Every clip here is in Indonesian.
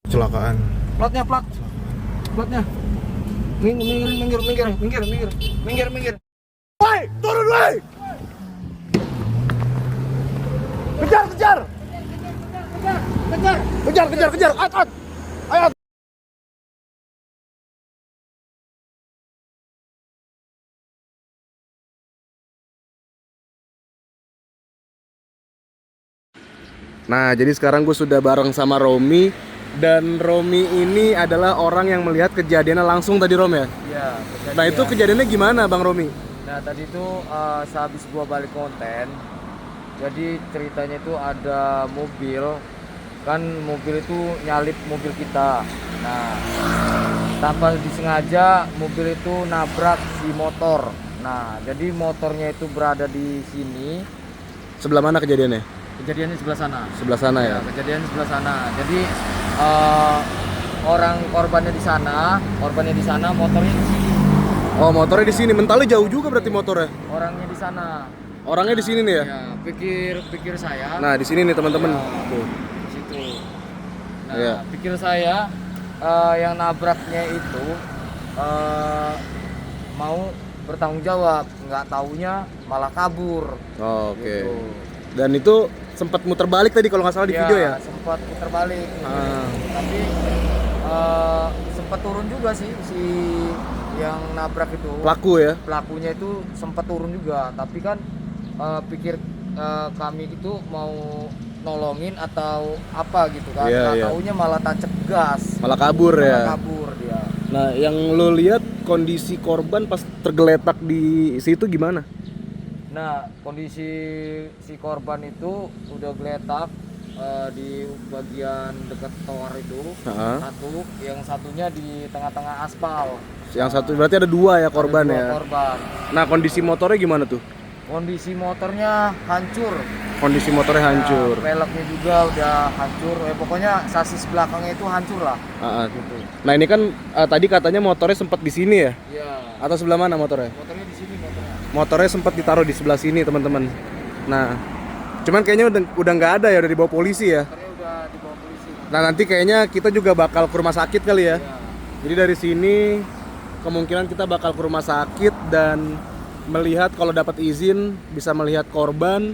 Kecelakaan. Platnya. Minggir. Woi, turun woi. Kejar. Kejar. At. Ayo. Nah, jadi sekarang gue sudah bareng sama Romi. Dan Romi ini adalah orang yang melihat kejadiannya langsung tadi, Rom ya? Iya. Nah, itu kejadiannya gimana, Bang Romi? Nah, tadi itu sehabis gua balik konten. Jadi ceritanya itu ada mobil. Kan mobil itu nyalip mobil kita. Nah, tanpa disengaja mobil itu nabrak si motor. Nah, jadi motornya itu berada di sini. Sebelah mana kejadiannya? Kejadiannya sebelah sana. Sebelah sana ya? Kejadian sebelah sana. Jadi orang korbannya di sana, motornya di sini. Oh, motornya di sini. Mentalnya jauh juga berarti motornya. Orangnya di sana. Orangnya di sini nih ya? Ya, pikir saya. Nah, di sini nih teman-teman. Ya, Tuh. di situ. Nah, Iya. pikir saya yang nabraknya itu mau bertanggung jawab, nggak taunya malah kabur. Oh, oke. Gitu. Dan itu sempat muter balik tadi kalau nggak salah di video ya? Sempat putar balik. Ah. Tapi sempat turun juga sih si yang nabrak itu. Pelaku ya? Pelakunya itu sempat turun juga, tapi kan pikir kami itu mau nolongin atau apa gitu kan. Iya, iya. Taunya malah tancap gas. Malah kabur Malah ya? kabur dia. Nah, yang lo lihat kondisi korban pas tergeletak di situ gimana? Nah, kondisi si korban itu udah geletak di bagian dekat tower itu. Satu, yang satunya di tengah-tengah aspal. Yang satu berarti ada dua ya korban Ada dua ya? korban. Nah, kondisi motornya gimana tuh? Kondisi motornya hancur. Kondisi motornya hancur. Nah, peleknya juga udah hancur. Pokoknya sasis belakangnya itu hancur lah. Gitu. Nah, ini kan tadi katanya motornya sempat di sini ya? Iya. Atau sebelah mana motornya? Motornya di sini motornya. Motornya sempat ditaruh di sebelah sini, teman-teman. Nah, cuman kayaknya udah nggak ada ya, udah dibawa polisi ya. Motornya udah dibawa polisi. Nah, nanti kayaknya kita juga bakal ke rumah sakit kali ya. Iya. Jadi dari sini kemungkinan kita bakal ke rumah sakit dan melihat kalau dapat izin bisa melihat korban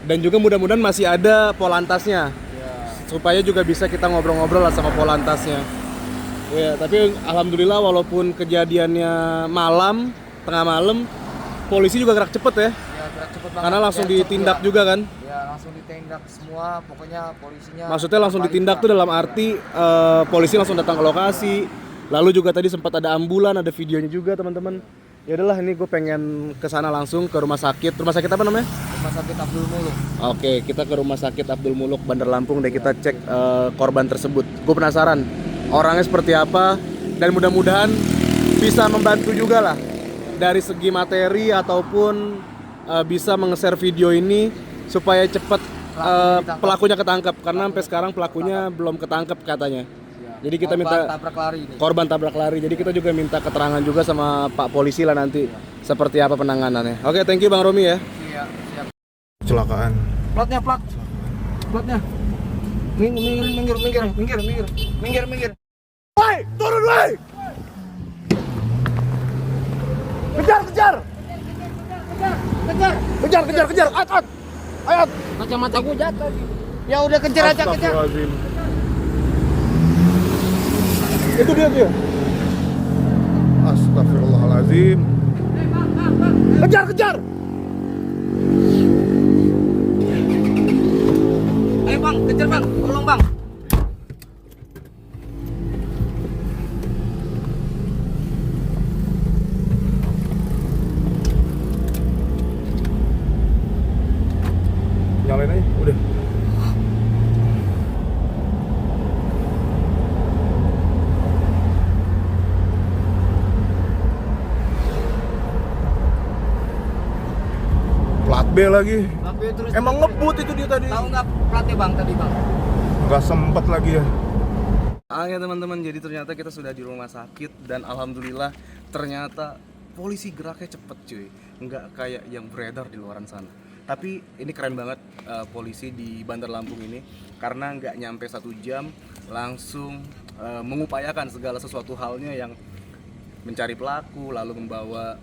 dan juga mudah-mudahan masih ada polantasnya. Iya. Supaya juga bisa kita ngobrol-ngobrol lah sama polantasnya. Ya, tapi alhamdulillah walaupun kejadiannya malam, tengah malam, polisi juga gerak cepet ya. Ya, gerak cepet banget. Karena langsung Biar cepet ditindak juga. juga kan. Ya, langsung ditindak semua, pokoknya polisinya. Maksudnya langsung balik ditindak lah. tuh dalam arti polisi langsung datang ke lokasi. Lalu juga tadi sempat ada ambulan, ada videonya juga teman-teman. Ya udahlah, ini gue pengen ke sana langsung ke rumah sakit. Rumah sakit apa namanya? Rumah sakit Abdul Muluk. Oke, kita ke rumah sakit Abdul Muluk Bandar Lampung deh, kita cek korban tersebut. Gue penasaran orangnya seperti apa dan mudah-mudahan bisa membantu juga lah dari segi materi ataupun bisa menge-share video ini supaya cepat pelakunya ketangkap karena sampai sekarang pelakunya belum ketangkap katanya. Jadi kita minta tabrak lari ini. korban tabrak lari. Jadi kita juga minta keterangan juga sama Pak Polisi lah nanti seperti apa penanganannya. Oke, thank you Bang Romi ya. Iya, siap. Kecelakaan. Platnya. Minggir. Woi, turun woi. Kejar. At. Ayo. Kacamata gua jatuh. Ya udah kejar aja. Astagfirullahaladzim. Itu dia. Astagfirullahaladzim. Kejar. Ayo bang, kejar bang, tolong bang. Nyalain aja, udah. Plat B lagi. Emang ngebut itu dia tadi. Tahu nggak platnya bang tadi bang? Nggak sempet lagi ya. Ya teman-teman, jadi ternyata kita sudah di rumah sakit dan alhamdulillah ternyata polisi geraknya cepet cuy, nggak kayak yang beredar di luaran sana. Tapi ini keren banget polisi di Bandar Lampung ini karena nggak nyampe 1 jam langsung mengupayakan segala sesuatu halnya yang mencari pelaku, lalu membawa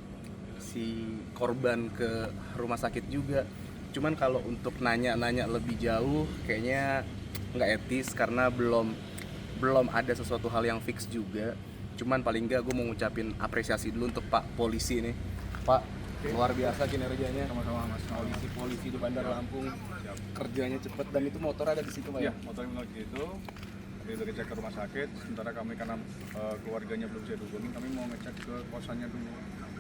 si korban ke rumah sakit juga. Cuman kalau untuk nanya-nanya lebih jauh kayaknya nggak etis karena belum ada sesuatu hal yang fix juga. Cuman paling nggak gue mau ngucapin apresiasi dulu untuk Pak Polisi nih. Pak, luar biasa kinerjanya. Sama-sama Mas. Polisi di Bandar Lampung kerjanya cepet dan itu motor ada di situ Pak ya? Iya, motornya menuju itu. Kita ngecek ke rumah sakit. Sementara kami karena keluarganya belum bisa dihubungin, kami mau ngecek ke kosannya dulu.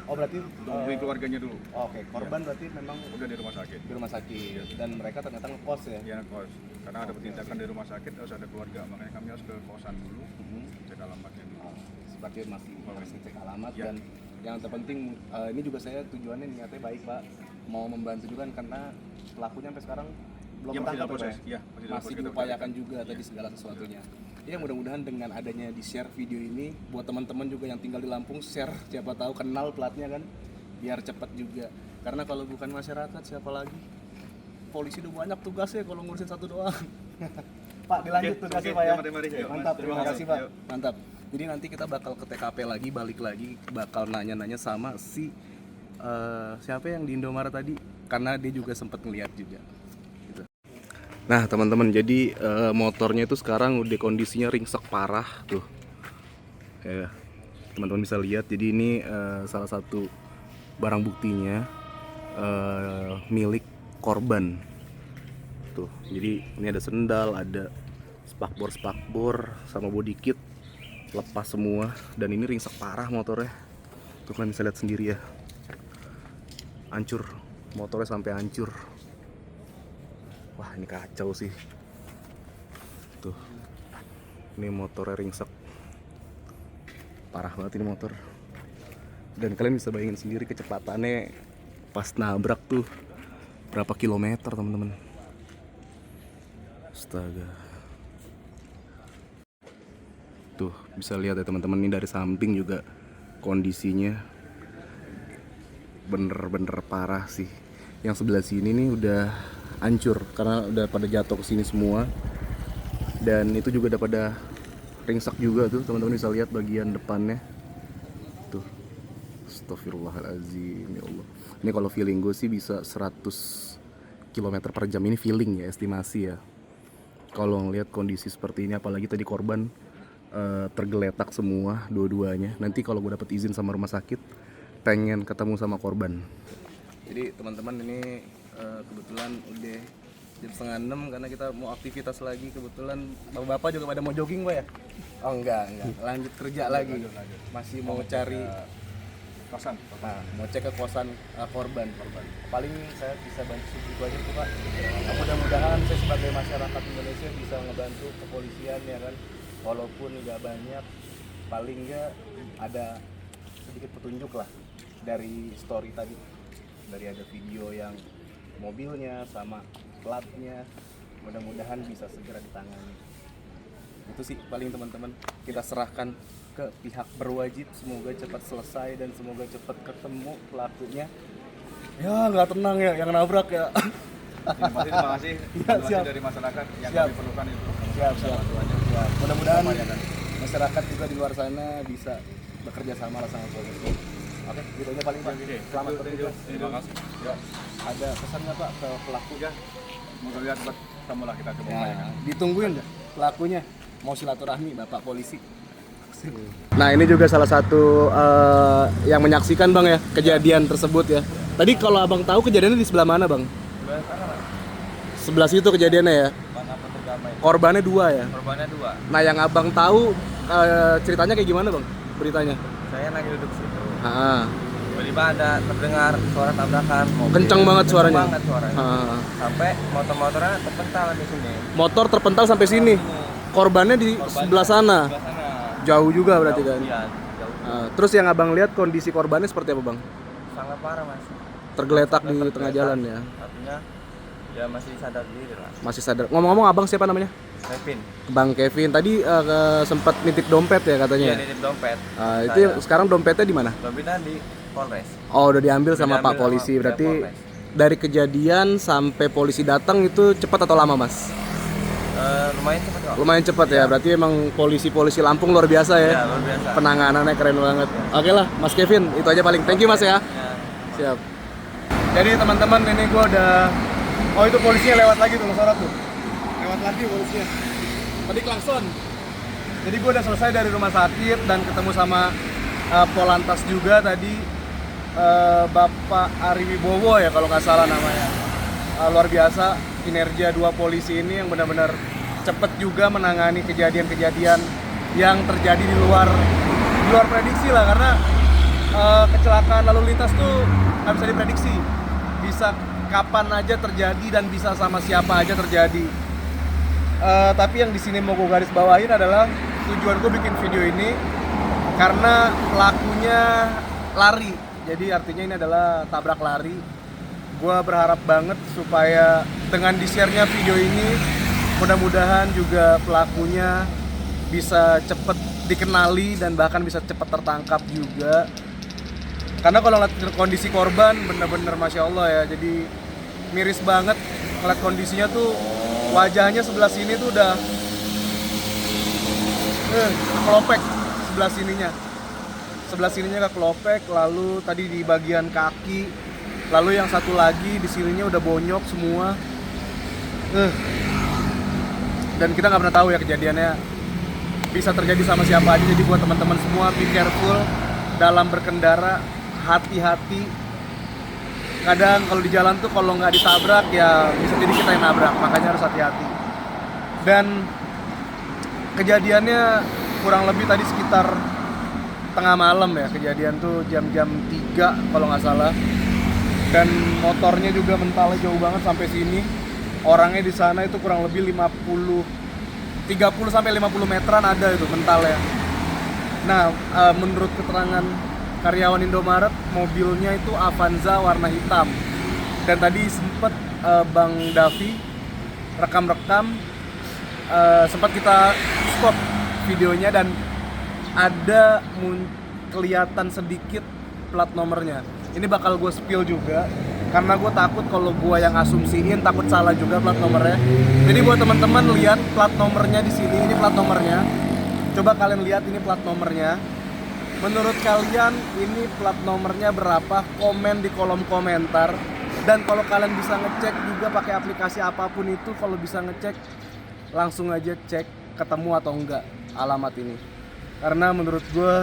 Oh berarti Hubungi keluarganya dulu. Oke, korban berarti memang Udah di rumah sakit. di rumah sakit dan mereka ternyata ngekos ya? Iya, kos. Karena ada pertindakan di rumah sakit harus ada keluarga, makanya kami harus ke kosan dulu. Cek alamatnya dulu. Seperti masih cek alamat Ya. dan yang terpenting ini juga saya tujuannya niatnya baik Pak, mau membantu juga kan karena pelakunya sampai sekarang belum Iya, masih ketangkap dalam proses. ya, Pak? Iya, masih dalam Masih proses diupayakan juga tadi segala sesuatunya. Ya mudah-mudahan dengan adanya di share video ini buat teman-teman juga yang tinggal di Lampung, share, siapa tahu kenal platnya kan biar cepat juga, karena kalau bukan masyarakat siapa lagi? Polisi udah banyak tugasnya kalau ngurusin satu doang. Pak dilanjut Oke, tugasnya oke, Pak ya. mari. Yuk, Mantap, Mas. terima Terima kasih kasih. Pak. Yuk. Mantap. Jadi nanti kita bakal ke TKP lagi, balik lagi, bakal nanya-nanya sama si siapa yang di Indomaret tadi, karena dia juga sempat ngeliat juga. Gitu. Nah teman-teman, jadi motornya itu sekarang udah kondisinya ringsek parah tuh. Ya, teman-teman bisa lihat. Jadi ini salah satu barang buktinya milik korban. Tuh, jadi ini ada sendal, ada spakbor sama body kit lepas semua dan ini ringsek parah motornya. Tuh kalian bisa lihat sendiri ya. Hancur, motornya sampai hancur. Wah, ini kacau sih. Tuh. Ini motornya ringsek. Parah banget ini motor. Dan kalian bisa bayangin sendiri kecepatannya pas nabrak tuh berapa kilometer, teman-teman. Astaga. Tuh, bisa lihat ya teman-teman, ini dari samping juga kondisinya bener-bener parah sih. Yang sebelah sini nih udah hancur karena udah pada jatuh ke sini semua. Dan itu juga udah pada ringsek juga tuh, teman-teman bisa lihat bagian depannya. Tuh. Astagfirullahaladzim, ya Allah. Ini kalau feeling gue sih bisa 100 km per jam, ini feeling ya, estimasi ya. Kalau ngelihat kondisi seperti ini, apalagi tadi korban tergeletak semua dua-duanya. Nanti kalau gue dapet izin sama rumah sakit, pengen ketemu sama korban. Jadi teman-teman, ini kebetulan udah jam 5:30 karena kita mau aktivitas lagi. Kebetulan bapak-bapak juga pada mau jogging Pak ya? Oh enggak, lanjut kerja lagi. Masih mau cari Kosan. Nah, mau cek ke kosan korban. Paling saya bisa bantu segitu aja tuh Pak. Nah, mudah-mudahan saya sebagai masyarakat Indonesia bisa ngebantu kepolisian ya kan. Walaupun nggak banyak, paling nggak ada sedikit petunjuk lah dari story tadi. Dari ada video yang mobilnya sama platnya. Mudah-mudahan bisa segera ditangani. Itu sih paling teman-teman, kita serahkan ke pihak berwajib, semoga cepat selesai dan semoga cepat ketemu pelakunya. Ya nggak tenang ya yang nabrak ya. Terima kasih siap. dari masyarakat yang Siap. kami perlukan itu. Siap. Mudah-mudahan masyarakat juga di luar sana bisa bekerja sama lah sama polisi. Oke, gitu aja paling Pak. Selamat bertugas. Terima kasih. Ya, ada pesan nggak Pak ke pelaku? Ya, semoga lihat bertemu lah kita coba Ya, upayakan. ditungguin pelakunya mau silaturahmi Bapak polisi. Nah ini juga salah satu yang menyaksikan Bang ya kejadian tersebut ya. Tadi kalau Abang tahu kejadiannya di sebelah mana Bang? Sebelah situ kejadiannya ya. Korbannya 2 ya. Korbannya 2. Nah yang Abang tahu ceritanya kayak gimana Bang? Beritanya? Saya lagi duduk situ. Ah, Tiba-tiba ada terdengar suara tabrakan mobil. kencang banget suaranya. Kencang banget suaranya. Ah. Sampai motor-motornya terpental di sini. Motor terpental sampai sini. Korbannya di sebelah sana. Sebelah sana. Jauh juga berarti kan. Iya, jauh. Ah, terus yang Abang lihat kondisi korbannya seperti apa Bang? Sangat parah Mas. Tergeletak di tengah jalan ya. Artinya ya masih sadar diri lah. Masih sadar. Ngomong-ngomong Abang siapa namanya? Kevin. Bang Kevin tadi sempat nitip dompet ya katanya. Iya, nitip dompet. Itu sekarang dompetnya di mana? Dompetnya di Polres. Oh, udah diambil sama Diambil Pak Polisi. sama Berarti Polres. dari kejadian sampai polisi datang itu cepat atau lama, Mas? Lumayan cepat kok. Lumayan cepat ya. Berarti emang polisi-polisi Lampung luar biasa ya. Ya, luar biasa. Penanganannya keren banget. Oke lah, Mas Kevin, itu aja paling. Thank you Mas ya. Ya. Siap. Jadi teman-teman ini gue udah, oh itu polisinya lewat lagi tuh, sorot tuh. Lewat lagi polisinya. Tadi klakson. Jadi gue udah selesai dari rumah sakit dan ketemu sama Polantas juga tadi, Bapak Ari Wibowo ya kalau nggak salah namanya. Luar biasa kinerja dua polisi ini yang benar-benar cepet juga menangani kejadian-kejadian yang terjadi di luar prediksi lah, karena kecelakaan lalu lintas tuh nggak bisa diprediksi, bisa kapan aja terjadi dan bisa sama siapa aja terjadi. Tapi yang di sini mau gue garis bawahin adalah tujuan gue bikin video ini karena pelakunya lari, jadi artinya ini adalah tabrak lari. Gue berharap banget supaya dengan di-share-nya video ini mudah-mudahan juga pelakunya bisa cepet dikenali dan bahkan bisa cepet tertangkap juga. Karena kalau ngeliat kondisi korban bener-bener Masya Allah ya, jadi miris banget ngeliat kondisinya tuh, wajahnya sebelah sini tuh udah kelopek, sebelah sininya kelopek, lalu tadi di bagian kaki, lalu yang satu lagi di sininya udah bonyok semua. Dan kita nggak pernah tahu ya kejadiannya bisa terjadi sama siapa aja. Jadi buat teman-teman semua, be careful dalam berkendara, hati-hati. Kadang kalau di jalan tuh kalau nggak ditabrak ya bisa jadi kita yang nabrak, makanya harus hati-hati. Dan kejadiannya kurang lebih tadi sekitar tengah malam ya, kejadian tuh jam-jam 3 kalau nggak salah. Dan motornya juga mentalnya jauh banget sampai sini. Orangnya di sana itu kurang lebih 30 sampai 50 meteran ada itu mentalnya. Nah, menurut keterangan karyawan Indomaret, mobilnya itu Avanza warna hitam. Dan tadi sempet Bang Davi rekam-rekam, sempat kita stop videonya dan ada kelihatan sedikit plat nomornya. Ini bakal gue spill juga karena gue takut kalau gue yang asumsiin, takut salah juga plat nomornya. Jadi buat teman-teman lihat plat nomornya di sini, ini plat nomornya. Coba kalian lihat ini plat nomornya. Menurut kalian ini plat nomornya berapa? Komen di kolom komentar. Dan kalau kalian bisa ngecek juga pakai aplikasi apapun itu, kalau bisa ngecek langsung aja cek ketemu atau enggak alamat ini. Karena menurut gue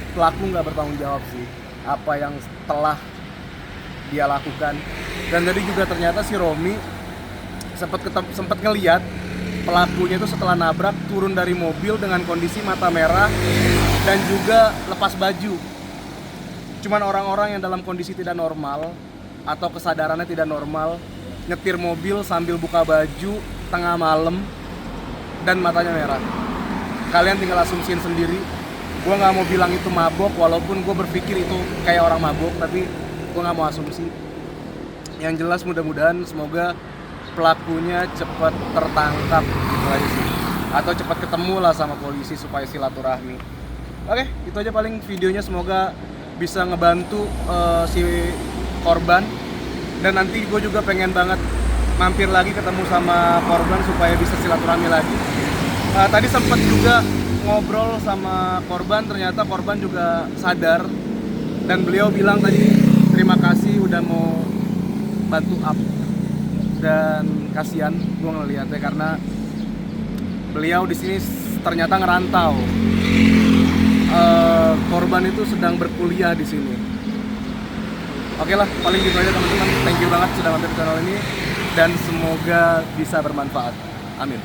pelaku nggak bertanggung jawab sih apa yang telah dia lakukan. Dan tadi juga ternyata si Romi sempat ngeliat pelakunya itu setelah nabrak turun dari mobil dengan kondisi mata merah dan juga lepas baju. Cuman orang-orang yang dalam kondisi tidak normal atau kesadarannya tidak normal nyetir mobil sambil buka baju tengah malam dan matanya merah. Kalian tinggal asumsiin sendiri. Gue nggak mau bilang itu mabok, walaupun gue berpikir itu kayak orang mabok, tapi gue nggak mau asumsi. Yang jelas mudah-mudahan semoga pelakunya cepat tertangkap gitu aja sih, atau cepat ketemu lah sama polisi supaya silaturahmi. Oke, itu aja paling videonya, semoga bisa ngebantu si korban. Dan nanti gue juga pengen banget mampir lagi ketemu sama korban supaya bisa silaturahmi lagi. Tadi sempat juga ngobrol sama korban, ternyata korban juga sadar dan beliau bilang tadi terima kasih udah mau bantu up, dan kasihan gue ngeliatnya karena beliau di sini ternyata ngerantau. Korban itu sedang berkuliah di sini. Oke lah, paling gitu aja teman-teman. Thank you banget sudah mampir channel ini dan semoga bisa bermanfaat. Amin.